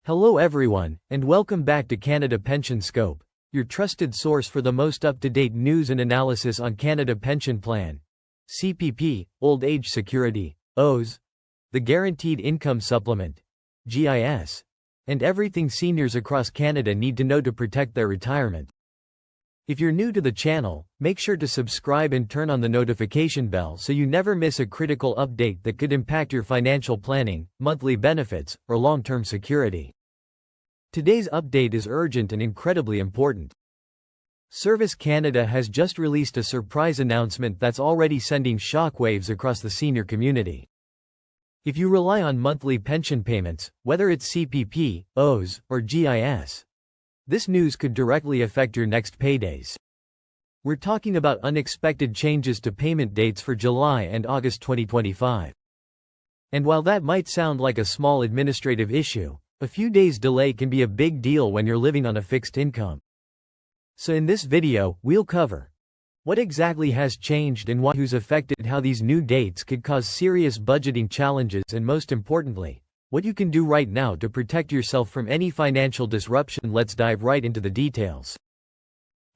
Hello everyone, and welcome back to Canada Pension Scope, your trusted source for the most up-to-date news and analysis on Canada Pension Plan, CPP, Old Age Security, OAS, the Guaranteed Income Supplement, GIS, and everything seniors across Canada need to know to protect their retirement. If you're new to the channel, make sure to subscribe and turn on the notification bell so you never miss a critical update that could impact your financial planning, monthly benefits, or long-term security. Today's update is urgent and incredibly important. Service Canada has just released a surprise announcement that's already sending shockwaves across the senior community. If you rely on monthly pension payments, whether it's CPP, OAS, or GIS, this news could directly affect your next paydays. We're talking about unexpected changes to payment dates for July and August 2025. And while that might sound like a small administrative issue, a few days' delay can be a big deal when you're living on a fixed income. So in this video, we'll cover what exactly has changed and who's affected, how these new dates could cause serious budgeting challenges, and most importantly, what you can do right now to protect yourself from any financial disruption. Let's dive right into the details.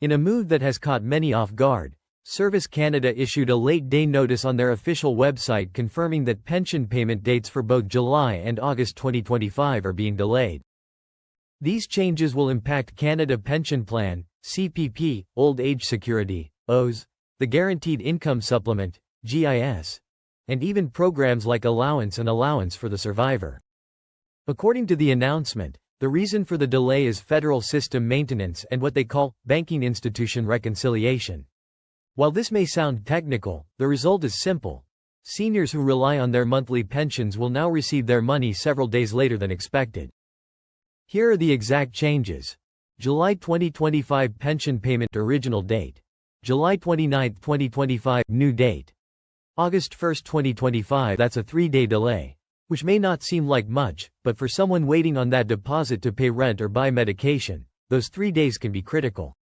In a move that has caught many off guard, Service Canada issued a late-day notice on their official website confirming that pension payment dates for both July and August 2025 are being delayed. These changes will impact Canada Pension Plan, CPP, Old Age Security, OAS, the Guaranteed Income Supplement, GIS, and even programs like Allowance for the Survivor. According to the announcement, the reason for the delay is federal system maintenance and what they call banking institution reconciliation. While this may sound technical, the result is simple. Seniors who rely on their monthly pensions will now receive their money several days later than expected. Here are the exact changes. July 2025 pension payment original date. July 29, 2025 new date. August 1, 2025. That's a 3-day delay, which may not seem like much, but for someone waiting on that deposit to pay rent or buy medication, those 3 days can be critical.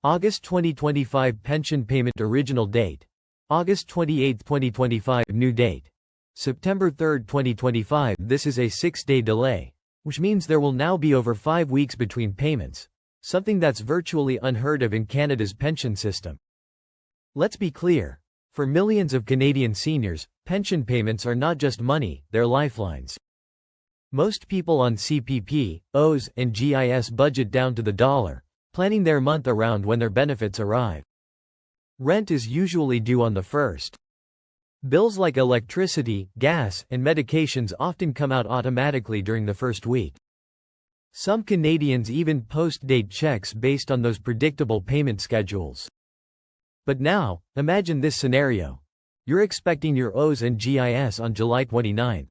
August 2025 pension payment original date. August 28, 2025 new date. September 3, 2025. This is a 6-day delay, which means there will now be over 5 weeks between payments, something that's virtually unheard of in Canada's pension system. Let's be clear. For millions of Canadian seniors, pension payments are not just money, they're lifelines. Most people on CPP, OAS, and GIS budget down to the dollar, planning their month around when their benefits arrive. Rent is usually due on the 1st. Bills like electricity, gas, and medications often come out automatically during the first week. Some Canadians even post-date checks based on those predictable payment schedules. But now, imagine this scenario. You're expecting your OAS and GIS on July 29.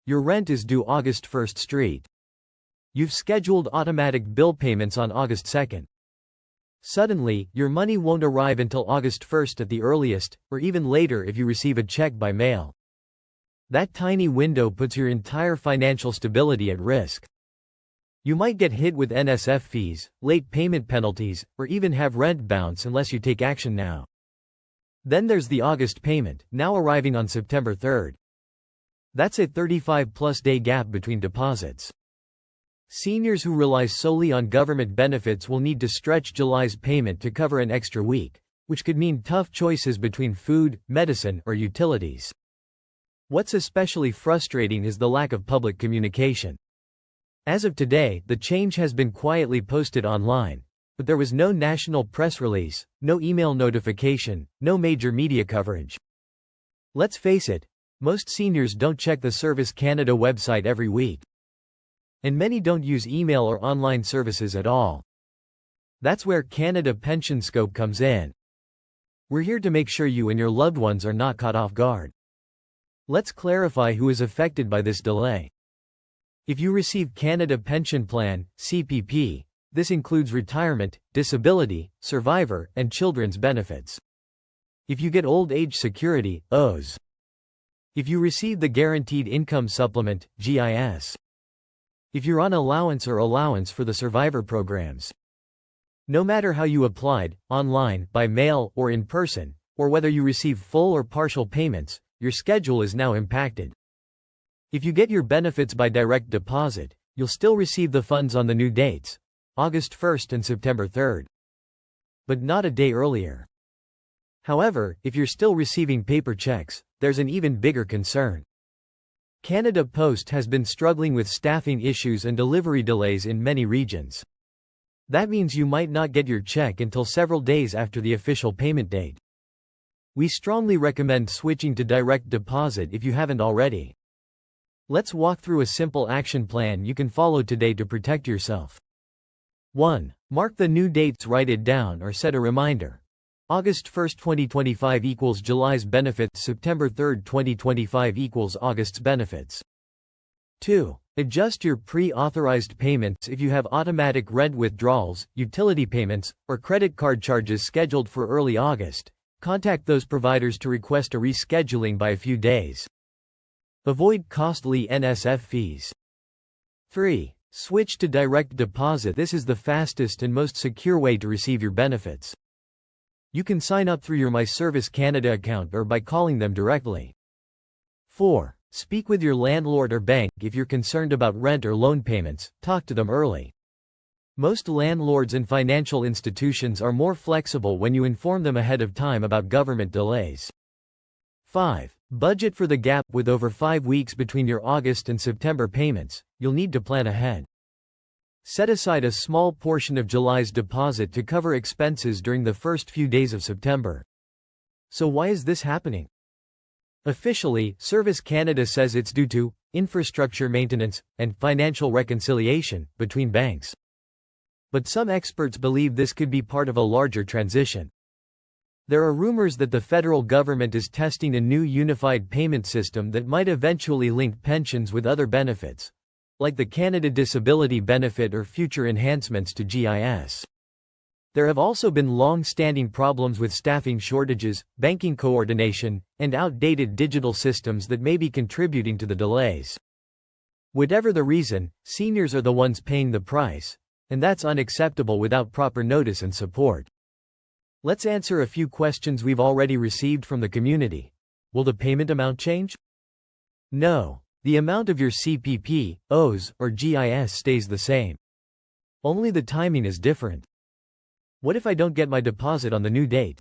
Your rent is due August 1st straight. You've scheduled automatic bill payments on August 2nd. Suddenly, your money won't arrive until August 1st at the earliest, or even later if you receive a check by mail. That tiny window puts your entire financial stability at risk. You might get hit with NSF fees, late payment penalties, or even have rent bounce unless you take action now. Then there's the August payment, now arriving on September 3rd. That's a 35-plus day gap between deposits. Seniors who rely solely on government benefits will need to stretch July's payment to cover an extra week, which could mean tough choices between food, medicine, or utilities. What's especially frustrating is the lack of public communication. As of today, the change has been quietly posted online, but there was no national press release, no email notification, no major media coverage. Let's face it, most seniors don't check the Service Canada website every week. And many don't use email or online services at all. That's where Canada Pension Scope comes in. We're here to make sure you and your loved ones are not caught off guard. Let's clarify who is affected by this delay. If you receive Canada Pension Plan, CPP, this includes retirement, disability, survivor, and children's benefits. If you get Old Age Security, OAS. If you receive the Guaranteed Income Supplement, GIS. If you're on Allowance for the Survivor programs. No matter how you applied, online, by mail, or in person, or whether you receive full or partial payments, your schedule is now impacted. If you get your benefits by direct deposit, You'll still receive the funds on the new dates, August 1st and September 3rd. But not a day earlier. However, if you're still receiving paper checks, there's an even bigger concern. Canada Post has been struggling with staffing issues and delivery delays in many regions. That means you might not get your check until several days after the official payment date. We strongly recommend switching to direct deposit if you haven't already. Let's walk through a simple action plan you can follow today to protect yourself. 1. Mark the new dates, write it down or set a reminder. August 1, 2025 equals July's benefits, September 3, 2025 equals August's benefits. 2. Adjust your pre-authorized payments if you have automatic rent withdrawals, utility payments, or credit card charges scheduled for early August. Contact those providers to request a rescheduling by a few days. Avoid costly NSF fees. 3. Switch to direct deposit. This is the fastest and most secure way to receive your benefits. You can sign up through your My Service Canada account or by calling them directly. 4. Speak with your landlord or bank if you're concerned about rent or loan payments. Talk to them early. Most landlords and financial institutions are more flexible when you inform them ahead of time about government delays. 5. Budget for the gap. With over 5 weeks between your August and September payments, you'll need to plan ahead. Set aside a small portion of July's deposit to cover expenses during the first few days of September. So why is this happening? Officially, Service Canada says it's due to infrastructure maintenance and financial reconciliation between banks. But some experts believe this could be part of a larger transition. There are rumors that the federal government is testing a new unified payment system that might eventually link pensions with other benefits, like the Canada Disability Benefit or future enhancements to GIS. There have also been long-standing problems with staffing shortages, banking coordination, and outdated digital systems that may be contributing to the delays. Whatever the reason, seniors are the ones paying the price, and that's unacceptable without proper notice and support. Let's answer a few questions we've already received from the community. Will the payment amount change? No. The amount of your CPP, OAS, or GIS stays the same. Only the timing is different. What if I don't get my deposit on the new date?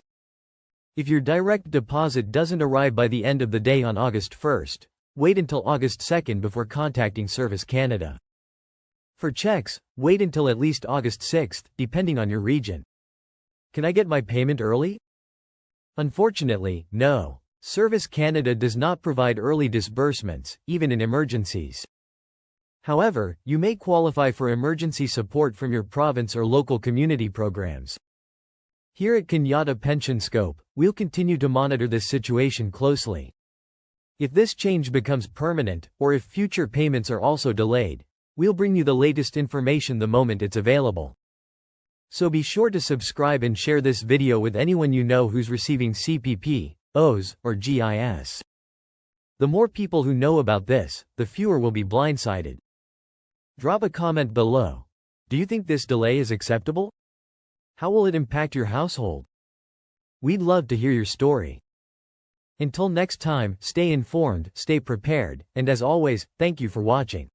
If your direct deposit doesn't arrive by the end of the day on August 1st, wait until August 2nd before contacting Service Canada. For checks, wait until at least August 6th, depending on your region. Can I get my payment early? Unfortunately, no. Service Canada does not provide early disbursements, even in emergencies. However, you may qualify for emergency support from your province or local community programs. Here at Canada Pension Scope, we'll continue to monitor this situation closely. If this change becomes permanent, or if future payments are also delayed, we'll bring you the latest information the moment it's available. So be sure to subscribe and share this video with anyone you know who's receiving CPP, OAS, or GIS. The more people who know about this, the fewer will be blindsided. Drop a comment below. Do you think this delay is acceptable? How will it impact your household? We'd love to hear your story. Until next time, stay informed, stay prepared, and as always, thank you for watching.